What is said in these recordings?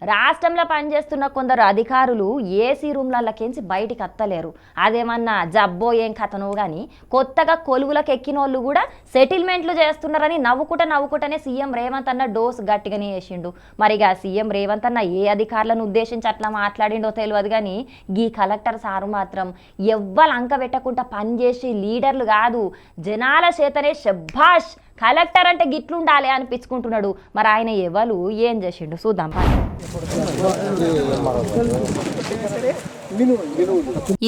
రాష్ట్రంలో పనిచేస్తున్న కొందరు అధికారులు ఏసీ రూమ్లకెంచి బయటికి అత్తలేరు. అదేమన్నా జబ్బో ఏం కథనో గాని కొత్తగా కొలువులకు ఎక్కినోళ్ళు కూడా సెటిల్మెంట్లు చేస్తున్నారని నవ్వుకుంటనే సీఎం రేవంత్ అన్న డోస్ గట్టిగానే వేసిండు. మరిగా సీఎం రేవంత్ అన్న ఏ అధికారులను ఉద్దేశించి అట్లా మాట్లాడిండో తెలియదు కానీ గీ కలెక్టర్ సారు మాత్రం ఎవ్వరు అంక పెట్టకుండా పనిచేసి లీడర్లు కాదు జనాల చేతనే శభాష్ కలెక్టర్ అంటే గిట్లుండాలి అనిపించుకుంటున్నాడు. మరి ఆయన ఎవరు ఏం చేసిండు చూద్దాం.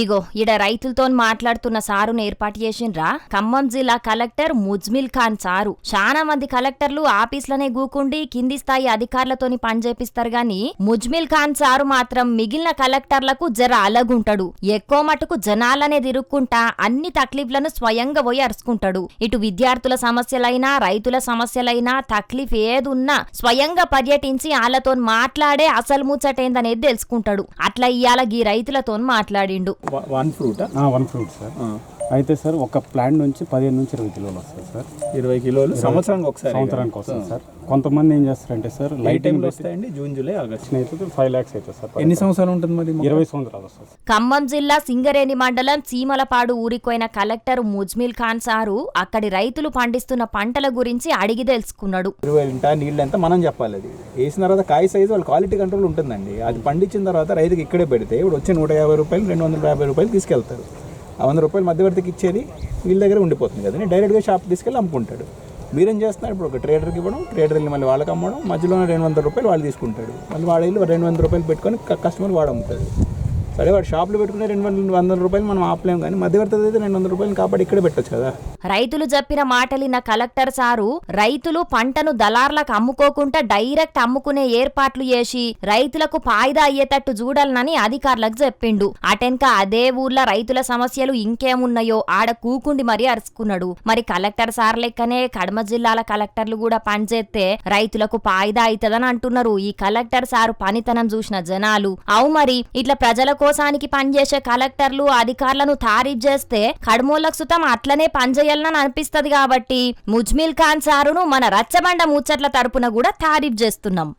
ఇగో ఈడ రైతులతో మాట్లాడుతున్న సారును ఏర్పాటు చేసిండ్రా ఖమ్మం జిల్లా కలెక్టర్ ముజ్మిల్ ఖాన్ సారు. చాలా మంది కలెక్టర్లు ఆఫీసులనే గూకుండి కింది స్థాయి అధికారులతోని పనిచేపిస్తారు గాని ముజ్మిల్ ఖాన్ సారు మాత్రం మిగిలిన కలెక్టర్లకు జర అలగుంటాడు. ఎక్కువ మటుకు జనాలనే తిరుక్కుంటా అన్ని తక్లీఫ్లను స్వయంగా పోయి అరుచుకుంటాడు. ఇటు విద్యార్థుల సమస్యలైనా రైతుల సమస్యలైనా తక్లీఫ్ ఏదున్నా స్వయంగా పర్యటించి వాళ్ళతో మాట్లాడే అసలు ముచ్చటేందనేది తెలుసుకుంటాడు. అట్లా ఇయ్యాల గీ రైతులతో మాట్లాడిండు. One fruit sir. అయితే సార్ ఒక ప్లాంట్ నుంచి 15 నుంచి 20 కిలోలు వస్తాయి సార్. 20 కిలోలు సంవత్సరానికి వస్తుంది సార్. కొంతమంది ఏం చేస్తారంటే సార్ లైటింగ్ వస్తాయండి. జూన్ జూలై ఆగస్ట్ అయితే 5 lakhs అవుతుంది సార్. ఎన్ని సంవత్సరాలు ఉంటుంది మరి? 20 సంవత్సరాలు వస్తుంది. ఖమ్మం జిల్లా సింగరేణి మండలం చీమలపాడు ఊరికోయిన కలెక్టర్ ముజ్మిల్ ఖాన్ సారు అక్కడి రైతులు పండిస్తున్న పంటల గురించి అడిగి తెలుసుకున్నాడు. నీళ్ళు ఎంత మనం చెప్పాలి. అది వేసిన తర్వాత కాయ సైజు వాళ్ళ క్వాలిటీ కంట్రోల్ ఉంటుందండి. అది పండించిన తర్వాత రైతుకి ఇక్కడే పెడితే ఇప్పుడు వచ్చి 150 రూపాయలు 250 రూపాయలు తీసుకెళ్తారు. 100 రూపాయలు మధ్యవర్తికి ఇచ్చేది వీళ్ళ దగ్గర ఉండిపోతుంది కదా. డైరెక్ట్గా షాప్ తీసుకెళ్ళి అమ్ముకుంటాడు. మీరేం చేస్తున్నారు? ఇప్పుడు ఒక ట్రేడర్కి ఇవ్వడం, ట్రేడర్ వెళ్ళి మళ్ళీ వాళ్ళకి అమ్మడం, మధ్యలో 200 రూపాయలు వాళ్ళు తీసుకుంటాడు. మళ్ళీ వాడు వెళ్ళి 200 రూపాయలు పెట్టుకొని కస్టమర్ వాడు అమ్ముతాడు. సరే వాడు షాప్లో పెట్టుకునే 200 రూపాయలు మనం ఆపలేము కానీ మధ్యవర్తి అయితే 200 రూపాయలు కాబట్టి ఇక్కడే పెట్టచ్చు కదా. రైతులు చెప్పిన మాటలిన కలెక్టర్ సారు రైతులు పంటను దళార్లకు అమ్ముకోకుండా డైరెక్ట్ అమ్ముకునే ఏర్పాట్లు చేసి రైతులకు ఫాయిదా అయ్యేటట్టు చూడాలని అధికారులకు చెప్పిండు. అటెన్క అదే ఊర్లో రైతుల సమస్యలు ఇంకేమున్నాయో ఆడ కూకుండి మరీ అరుచుకున్నాడు. మరి కలెక్టర్ సార్ లెక్కనే కడమ జిల్లాల కలెక్టర్లు కూడా పనిచేస్తే రైతులకు ఫాయిదా అవుతుందని అంటున్నారు. ఈ కలెక్టర్ సారు పనితనం చూసిన జనాలు అవు మరి ఇట్లా ప్రజల కోసానికి పనిచేసే కలెక్టర్లు అధికారులను తారీఫ్ చేస్తే కడమోళ్ళకు సుతం అట్లనే పనిచేయాలని అనిపిస్తది. కాబట్టి ముజ్మిల్ ఖాన్ సారును మన రచ్చబండ ముచ్చట్ల తరపున కూడా తారీఫ్ చేస్తున్నాం.